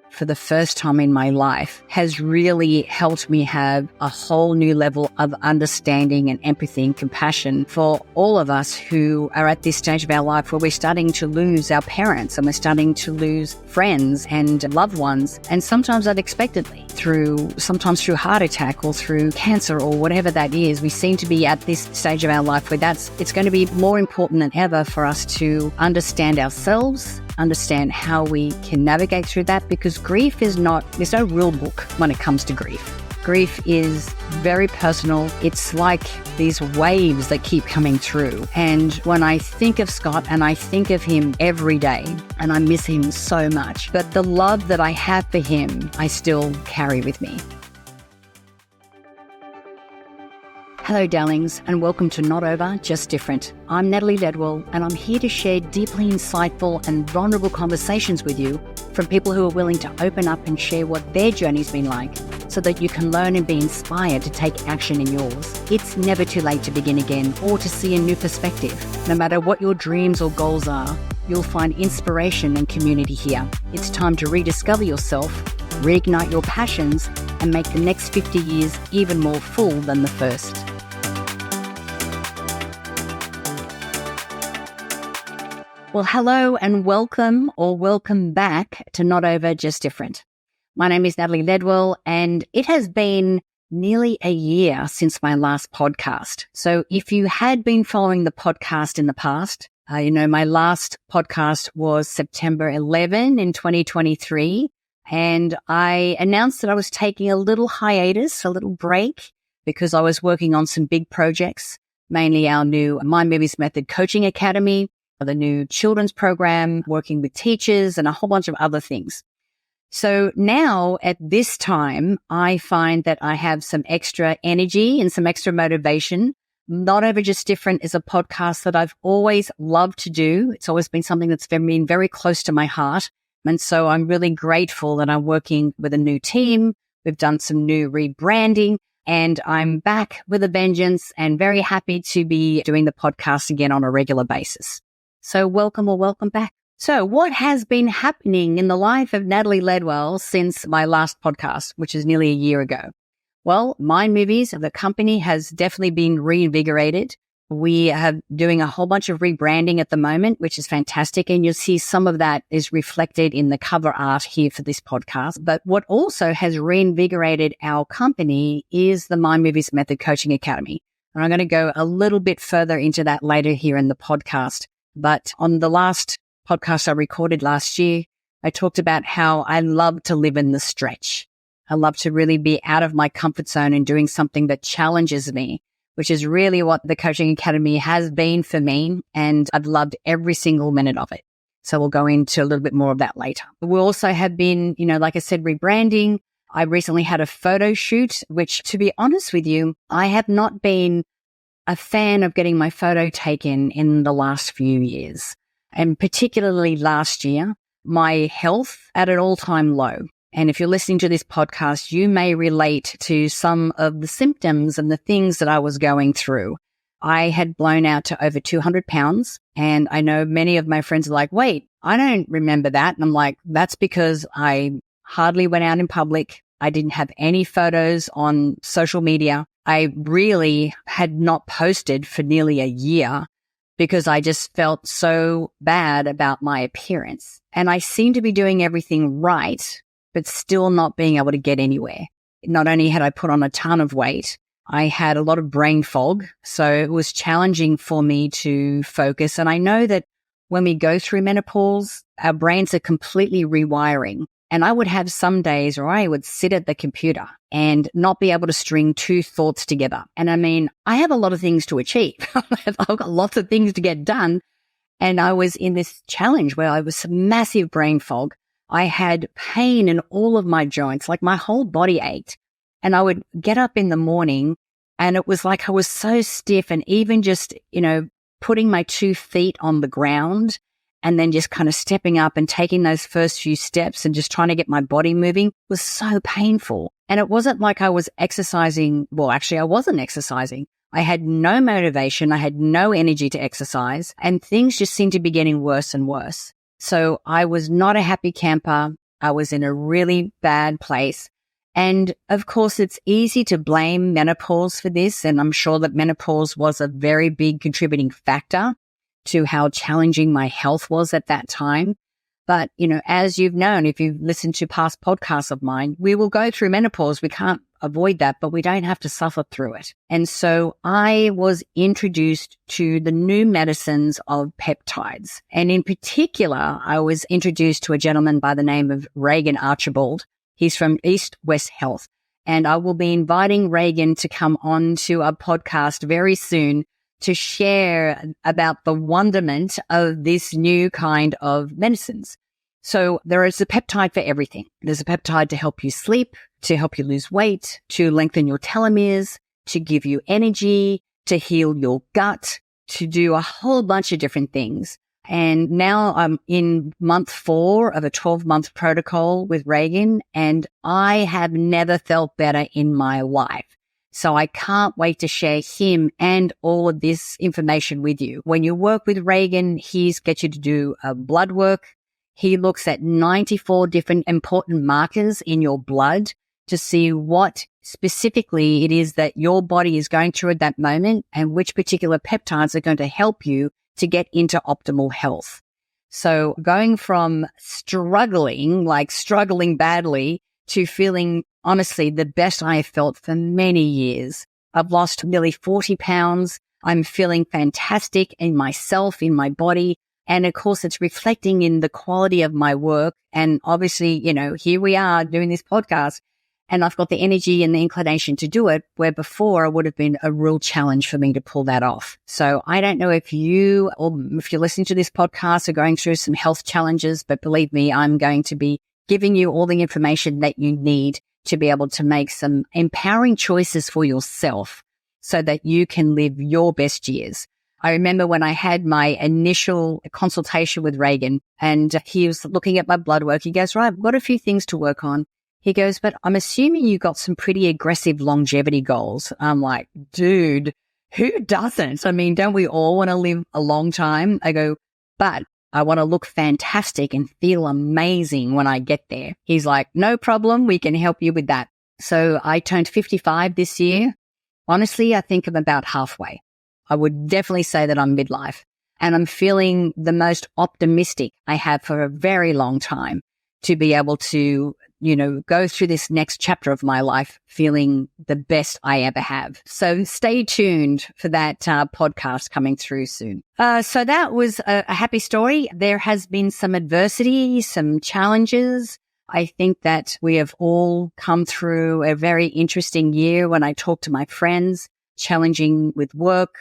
for the first time in my life has really helped me have a whole new level of understanding and empathy and compassion for all of us who are at this stage of our life where we're starting to lose our parents and we're starting to lose friends and loved ones, and sometimes unexpectedly sometimes through heart attack or through cancer or whatever that is. We seem to be at this stage of our life where it's going to be more important than ever for us to understand ourselves, understand how we can navigate through that, because there's no rule book when it comes to grief. Grief is very personal. It's like these waves that keep coming through. And when I think of Scott, and I think of him every day, and I miss him so much, but the love that I have for him, I still carry with me. Hello, darlings, and welcome to Not Over, Just Different. I'm Natalie Ledwell, and I'm here to share deeply insightful and vulnerable conversations with you from people who are willing to open up and share what their journey's been like, so that you can learn and be inspired to take action in yours. It's never too late to begin again or to see a new perspective. No matter what your dreams or goals are, you'll find inspiration and community here. It's time to rediscover yourself, reignite your passions, and make the next 50 years even more full than the first. Well, hello and welcome back to Not Over, Just Different. My name is Natalie Ledwell, and it has been nearly a year since my last podcast. So if you had been following the podcast in the past, my last podcast was September 11 in 2023, and I announced that I was taking a little hiatus, a little break, because I was working on some big projects, mainly our new Mind Movies Method Coaching Academy, the new children's program, working with teachers, and a whole bunch of other things. So now at this time, I find that I have some extra energy and some extra motivation. Not Over Just Different is a podcast that I've always loved to do. It's always been something that's been very close to my heart. And so I'm really grateful that I'm working with a new team. We've done some new rebranding, and I'm back with a vengeance and very happy to be doing the podcast again on a regular basis. So welcome back. So what has been happening in the life of Natalie Ledwell since my last podcast, which is nearly a year ago? Well, Mind Movies, the company, has definitely been reinvigorated. We are doing a whole bunch of rebranding at the moment, which is fantastic. And you'll see some of that is reflected in the cover art here for this podcast. But what also has reinvigorated our company is the Mind Movies Method Coaching Academy. And I'm going to go a little bit further into that later here in the podcast. But on the last podcast I recorded last year, I talked about how I love to live in the stretch. I love to really be out of my comfort zone and doing something that challenges me, which is really what the Coaching Academy has been for me. And I've loved every single minute of it. So we'll go into a little bit more of that later. We also have been, like I said, rebranding. I recently had a photo shoot, which, to be honest with you, I have not been a fan of getting my photo taken in the last few years. And particularly last year, my health at an all-time low. And if you're listening to this podcast, you may relate to some of the symptoms and the things that I was going through. I had blown out to over 200 pounds. And I know many of my friends are like, wait, I don't remember that. And I'm like, that's because I hardly went out in public. I didn't have any photos on social media. I really had not posted for nearly a year because I just felt so bad about my appearance. And I seemed to be doing everything right, but still not being able to get anywhere. Not only had I put on a ton of weight, I had a lot of brain fog. So it was challenging for me to focus. And I know that when we go through menopause, our brains are completely rewiring. And I would have some days where I would sit at the computer and not be able to string two thoughts together. And I mean, I have a lot of things to achieve. I've got lots of things to get done. And I was in this challenge where I was massive brain fog. I had pain in all of my joints, like my whole body ached. And I would get up in the morning and it was like I was so stiff, and even just, putting my 2 feet on the ground and then just kind of stepping up and taking those first few steps and just trying to get my body moving was so painful. And it wasn't like I was exercising. Well, actually, I wasn't exercising. I had no motivation. I had no energy to exercise, and things just seemed to be getting worse and worse. So I was not a happy camper. I was in a really bad place. And of course, it's easy to blame menopause for this. And I'm sure that menopause was a very big contributing factor to how challenging my health was at that time. But, as you've known, if you've listened to past podcasts of mine, we will go through menopause. We can't avoid that, but we don't have to suffer through it. And so I was introduced to the new medicines of peptides. And in particular, I was introduced to a gentleman by the name of Reagan Archibald. He's from East West Health. And I will be inviting Reagan to come on to a podcast very soon to share about the wonderment of this new kind of medicines. So there is a peptide for everything. There's a peptide to help you sleep, to help you lose weight, to lengthen your telomeres, to give you energy, to heal your gut, to do a whole bunch of different things. And now I'm in month 4 of a 12-month protocol with Reagan, and I have never felt better in my life. So I can't wait to share him and all of this information with you. When you work with Reagan, he's get you to do blood work. He looks at 94 different important markers in your blood to see what specifically it is that your body is going through at that moment and which particular peptides are going to help you to get into optimal health. So going from struggling badly to feeling honestly the best I have felt for many years. I've lost nearly 40 pounds. I'm feeling fantastic in myself, in my body. And of course, it's reflecting in the quality of my work. And obviously, here we are doing this podcast, and I've got the energy and the inclination to do it, where before it would have been a real challenge for me to pull that off. So I don't know if you, or if you're listening to this podcast, are going through some health challenges, but believe me, I'm going to be giving you all the information that you need to be able to make some empowering choices for yourself so that you can live your best years. I remember when I had my initial consultation with Reagan, and he was looking at my blood work. He goes, right, I've got a few things to work on. He goes, but I'm assuming you got some pretty aggressive longevity goals. I'm like, dude, who doesn't? I mean, don't we all want to live a long time? I go, but I want to look fantastic and feel amazing when I get there. He's like, no problem. We can help you with that. So I turned 55 this year. Honestly, I think I'm about halfway. I would definitely say that I'm midlife, and I'm feeling the most optimistic I have for a very long time to be able to, go through this next chapter of my life feeling the best I ever have. So stay tuned for that podcast coming through soon. So that was a happy story. There has been some adversity, some challenges. I think that we have all come through a very interesting year when I talk to my friends, challenging with work,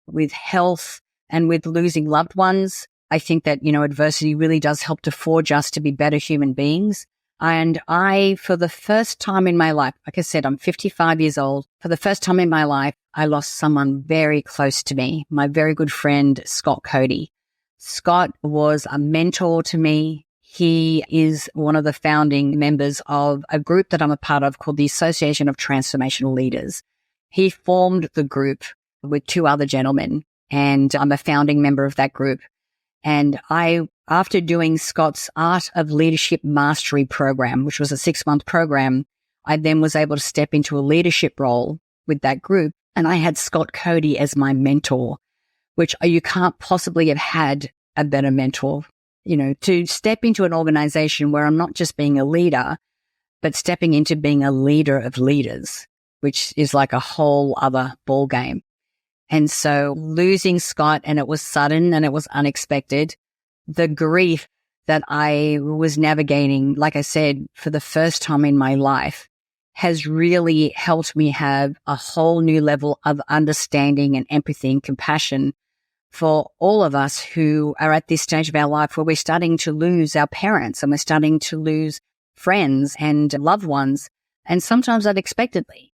with health, and with losing loved ones. I think that, adversity really does help to forge us to be better human beings. And I, for the first time in my life, like I said, I'm 55 years old. For the first time in my life, I lost someone very close to me, my very good friend, Scott Cody. Scott was a mentor to me. He is one of the founding members of a group that I'm a part of called the Association of Transformational Leaders. He formed the group with 2 other gentlemen, and I'm a founding member of that group. And after doing Scott's Art of Leadership Mastery program, which was a 6-month program, I then was able to step into a leadership role with that group. And I had Scott Cody as my mentor, which you can't possibly have had a better mentor, to step into an organization where I'm not just being a leader, but stepping into being a leader of leaders, which is like a whole other ball game. And so losing Scott, and it was sudden and it was unexpected, the grief that I was navigating, like I said, for the first time in my life, has really helped me have a whole new level of understanding and empathy and compassion for all of us who are at this stage of our life where we're starting to lose our parents and we're starting to lose friends and loved ones, and sometimes unexpectedly.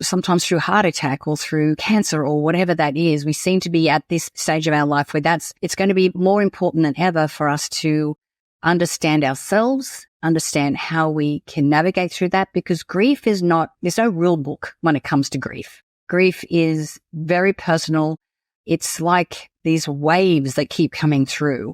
Sometimes through heart attack or through cancer or whatever that is. We seem to be at this stage of our life where it's going to be more important than ever for us to understand ourselves, understand how we can navigate through that, because grief there's no rule book when it comes to grief. Grief is very personal. It's like these waves that keep coming through.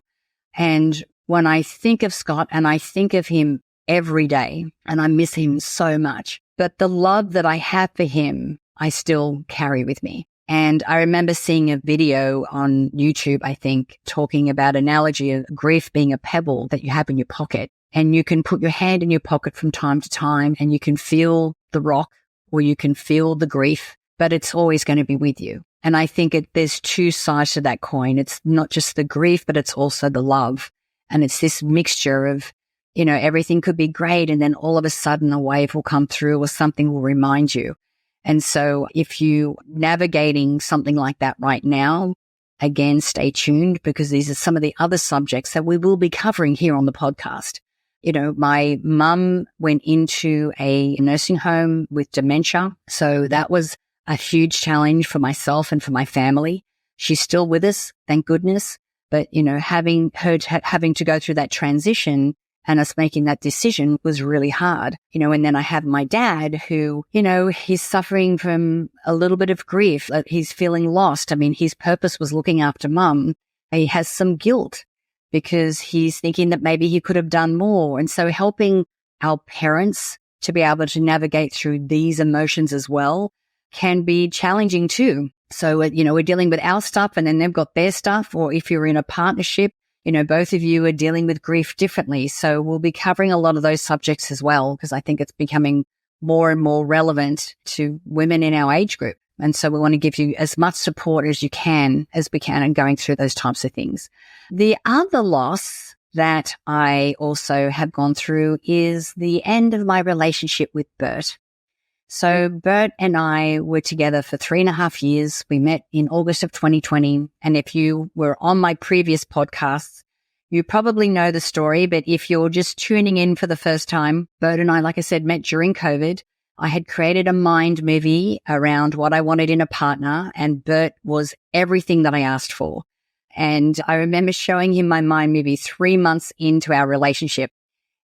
And when I think of Scott, and I think of him every day, and I miss him so much, but the love that I have for him, I still carry with me. And I remember seeing a video on YouTube, I think, talking about analogy of grief being a pebble that you have in your pocket. And you can put your hand in your pocket from time to time and you can feel the rock or you can feel the grief, but it's always going to be with you. And I think there's two sides to that coin. It's not just the grief, but it's also the love. And it's this mixture of, everything could be great. And then all of a sudden a wave will come through or something will remind you. And so if you navigating something like that right now, again, stay tuned because these are some of the other subjects that we will be covering here on the podcast. My mum went into a nursing home with dementia. So that was a huge challenge for myself and for my family. She's still with us, thank goodness. But, having to go through that transition and us making that decision was really hard, and then I have my dad who, he's suffering from a little bit of grief. He's feeling lost. I mean, his purpose was looking after mum. He has some guilt because he's thinking that maybe he could have done more. And so helping our parents to be able to navigate through these emotions as well can be challenging too. So, we're dealing with our stuff and then they've got their stuff. Or if you're in a partnership, both of you are dealing with grief differently. So we'll be covering a lot of those subjects as well, because I think it's becoming more and more relevant to women in our age group. And so we want to give you as much support as we can in going through those types of things. The other loss that I also have gone through is the end of my relationship with Bert. So Bert and I were together for 3.5 years. We met in August of 2020. And if you were on my previous podcasts, you probably know the story. But if you're just tuning in for the first time, Bert and I, like I said, met during COVID. I had created a mind movie around what I wanted in a partner, and Bert was everything that I asked for. And I remember showing him my mind movie 3 months into our relationship.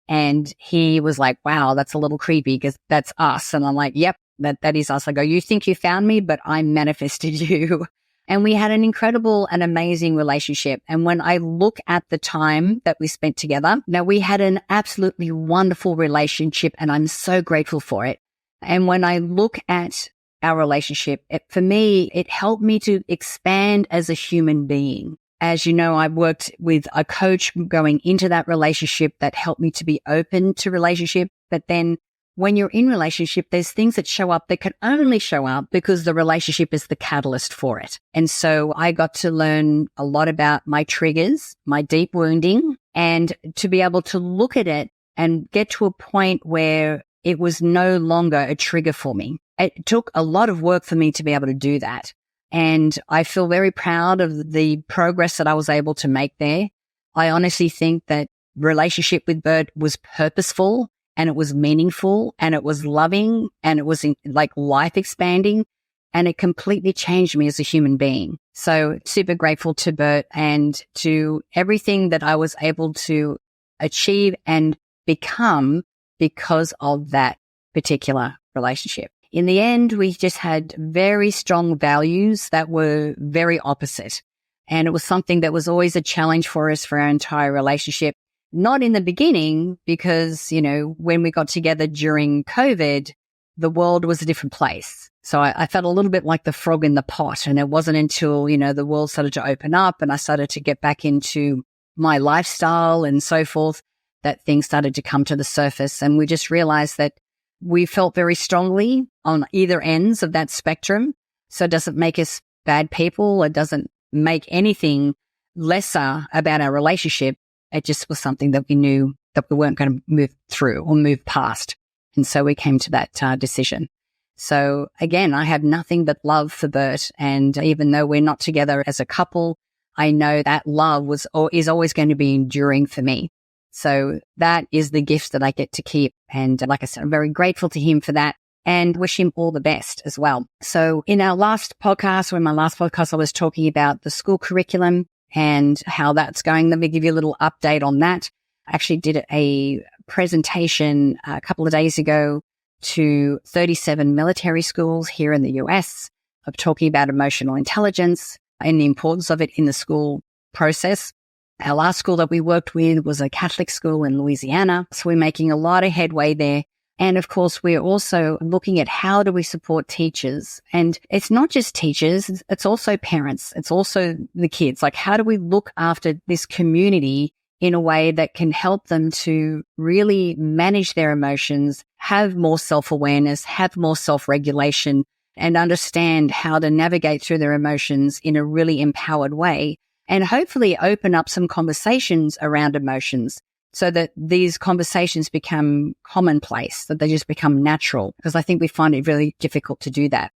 And he was like, wow, that's a little creepy because that's us. And I'm like, yep, that is us. I go, you think you found me, but I manifested you. And we had an incredible and amazing relationship. And when I look at the time that we spent together, now we had an absolutely wonderful relationship and I'm so grateful for it. And when I look at our relationship, for me, it helped me to expand as a human being. As you know, I worked with a coach going into that relationship that helped me to be open to relationship. But then when you're in relationship, there's things that show up that can only show up because the relationship is the catalyst for it. And so I got to learn a lot about my triggers, my deep wounding, and to be able to look at it and get to a point where it was no longer a trigger for me. It took a lot of work for me to be able to do that. And I feel very proud of the progress that I was able to make there. I honestly think that relationship with Bert was purposeful and it was meaningful and it was loving and it was like life expanding and it completely changed me as a human being. So super grateful to Bert and to everything that I was able to achieve and become because of that particular relationship. In the end, we just had very strong values that were very opposite. And it was something that was always a challenge for us for our entire relationship. Not in the beginning, because, when we got together during COVID, the world was a different place. So I felt a little bit like the frog in the pot. And it wasn't until, the world started to open up and I started to get back into my lifestyle and so forth that things started to come to the surface. And we just realized that we felt very strongly on either ends of that spectrum. So it doesn't make us bad people. It doesn't make anything lesser about our relationship. It just was something that we knew that we weren't going to move through or move past. And so we came to that decision. So again, I have nothing but love for Bert. And even though we're not together as a couple, I know that love was or is always going to be enduring for me. So that is the gift that I get to keep. And like I said, I'm very grateful to him for that and wish him all the best as well. So in our last podcast, or in my last podcast, I was talking about the school curriculum and how that's going. Let me give you a little update on that. I actually did a presentation a couple of days ago to 37 military schools here in the US of talking about emotional intelligence and the importance of it in the school process. Our last school that we worked with was a Catholic school in Louisiana. So we're making a lot of headway there. And of course, we're also looking at how do we support teachers? And it's not just teachers, it's also parents. It's also the kids. Like, how do we look after this community in a way that can help them to really manage their emotions, have more self-awareness, have more self-regulation, and understand how to navigate through their emotions in a really empowered way, and hopefully open up some conversations around emotions so that these conversations become commonplace, that they just become natural, because I think we find it really difficult to do that.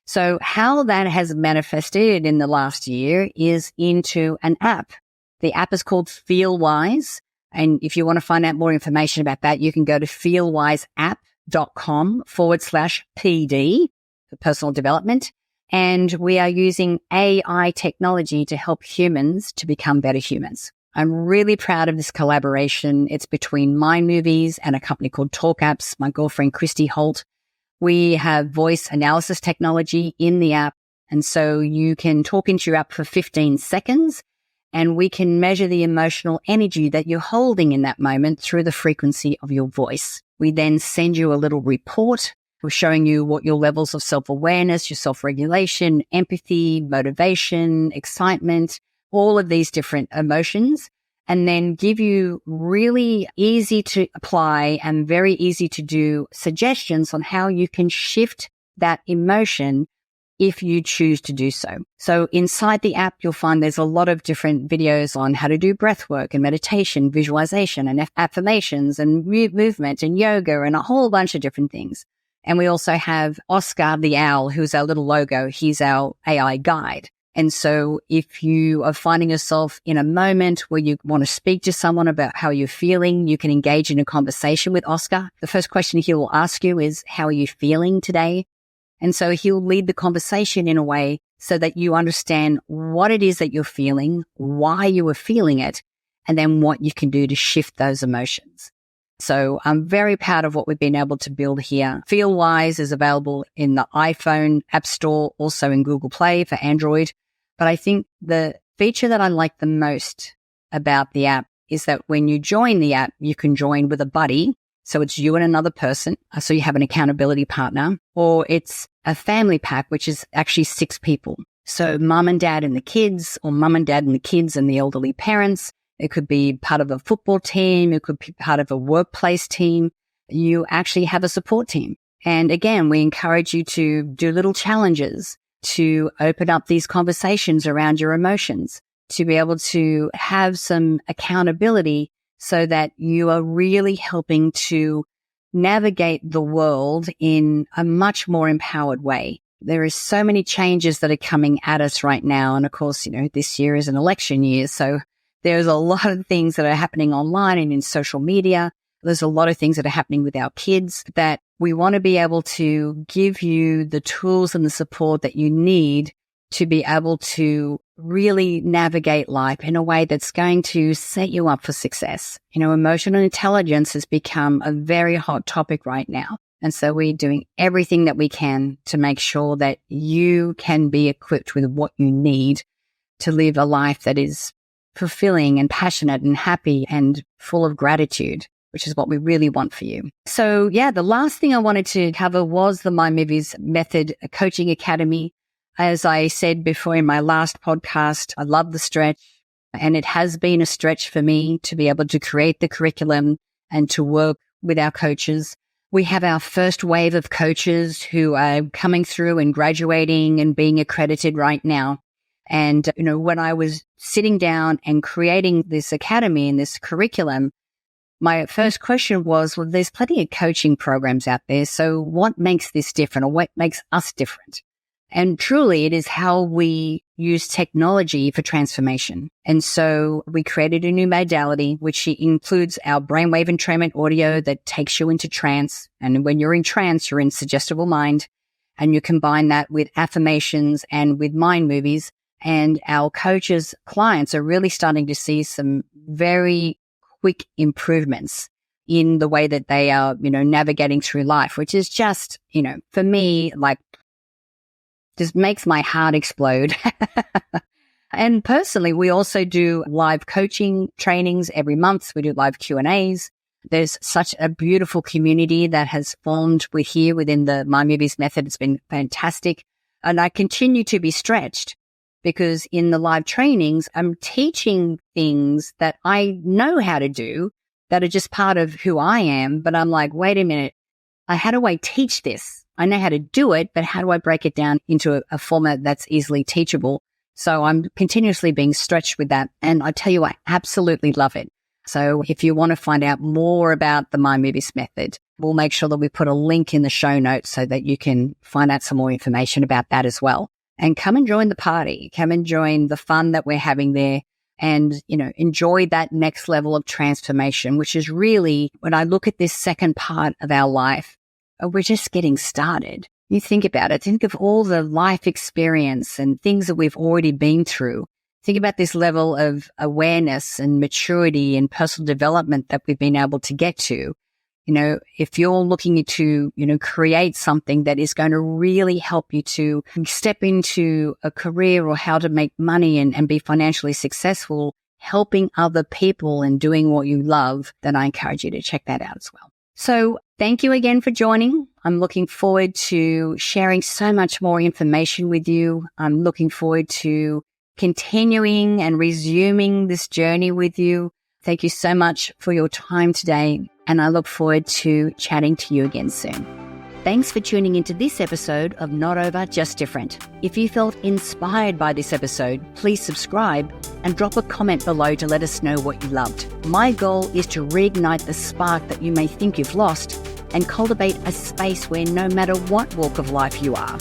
So how that has manifested in the last year is into an app. The app is called FeelWise. And if you want to find out more information about that, you can go to feelwiseapp.com/PD for personal development. And we are using AI technology to help humans to become better humans. I'm really proud of this collaboration. It's between Mind Movies and a company called TalkApps, my girlfriend, Christy Holt. We have voice analysis technology in the app. And so you can talk into your app for 15 seconds and we can measure the emotional energy that you're holding in that moment through the frequency of your voice. We then send you a little report. We're showing you what your levels of self-awareness, your self-regulation, empathy, motivation, excitement, all of these different emotions, and then give you really easy to apply and very easy to do suggestions on how you can shift that emotion if you choose to do so. So inside the app, you'll find there's a lot of different videos on how to do breath work and meditation, visualization and affirmations and movement and yoga and a whole bunch of different things. And we also have Oscar the Owl, who's our little logo. He's our AI guide. And so if you are finding yourself in a moment where you want to speak to someone about how you're feeling, you can engage in a conversation with Oscar. The first question he will ask you is, how are you feeling today? And so he'll lead the conversation in a way so that you understand what it is that you're feeling, why you are feeling it, and then what you can do to shift those emotions. So I'm very proud of what we've been able to build here. FeelWise is available in the iPhone App Store, also in Google Play for Android. But I think the feature that I like the most about the app is that when you join the app, you can join with a buddy. So it's you and another person. So you have an accountability partner, or it's a family pack, which is actually 6 people. So mum and dad and the kids, or mum and dad and the kids and the elderly parents. It could be part of a football team. It could be part of a workplace team. You actually have a support team. And again, we encourage you to do little challenges, to open up these conversations around your emotions, to be able to have some accountability so that you are really helping to navigate the world in a much more empowered way. There is so many changes that are coming at us right now. And of course, this year is an election year. So there's a lot of things that are happening online and in social media. There's a lot of things that are happening with our kids that we want to be able to give you the tools and the support that you need to be able to really navigate life in a way that's going to set you up for success. Emotional intelligence has become a very hot topic right now. And so we're doing everything that we can to make sure that you can be equipped with what you need to live a life that is fulfilling and passionate and happy and full of gratitude, which is what we really want for you. So the last thing I wanted to cover was the Mind Movies Method Coaching Academy. As I said before in my last podcast, I love the stretch, and it has been a stretch for me to be able to create the curriculum and to work with our coaches. We have our first wave of coaches who are coming through and graduating and being accredited right now. And, when I was sitting down and creating this academy and this curriculum, my first question was, well, there's plenty of coaching programs out there. So what makes this different, or what makes us different? And truly, it is how we use technology for transformation. And so we created a new modality, which includes our brainwave entrainment audio that takes you into trance. And when you're in trance, you're in suggestible mind. And you combine that with affirmations and with mind movies. And our coaches' clients are really starting to see some very quick improvements in the way that they are, navigating through life, which is just, for me, like, just makes my heart explode. And personally, we also do live coaching trainings every month. We do live Q&As. There's such a beautiful community that has formed here within the My Movies method. It's been fantastic. And I continue to be stretched because in the live trainings, I'm teaching things that I know how to do that are just part of who I am. But I'm like, wait a minute, how do I teach this? I know how to do it, but how do I break it down into a format that's easily teachable? So I'm continuously being stretched with that. And I tell you, I absolutely love it. So if you want to find out more about the My Movies method, we'll make sure that we put a link in the show notes so that you can find out some more information about that as well. And come and join the party. Come and join the fun that we're having there and, enjoy that next level of transformation, which is really, when I look at this second part of our life, we're just getting started. You think about it. Think of all the life experience and things that we've already been through. Think about this level of awareness and maturity and personal development that we've been able to get to. If you're looking to, create something that is going to really help you to step into a career or how to make money and be financially successful, helping other people and doing what you love, then I encourage you to check that out as well. So thank you again for joining. I'm looking forward to sharing so much more information with you. I'm looking forward to continuing and resuming this journey with you. Thank you so much for your time today, and I look forward to chatting to you again soon. Thanks for tuning into this episode of Not Over, Just Different. If you felt inspired by this episode, please subscribe and drop a comment below to let us know what you loved. My goal is to reignite the spark that you may think you've lost and cultivate a space where no matter what walk of life you are,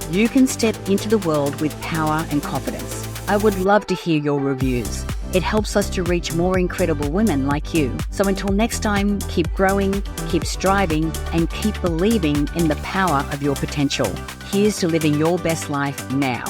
you can step into the world with power and confidence. I would love to hear your reviews. It helps us to reach more incredible women like you. So until next time, keep growing, keep striving, and keep believing in the power of your potential. Here's to living your best life now.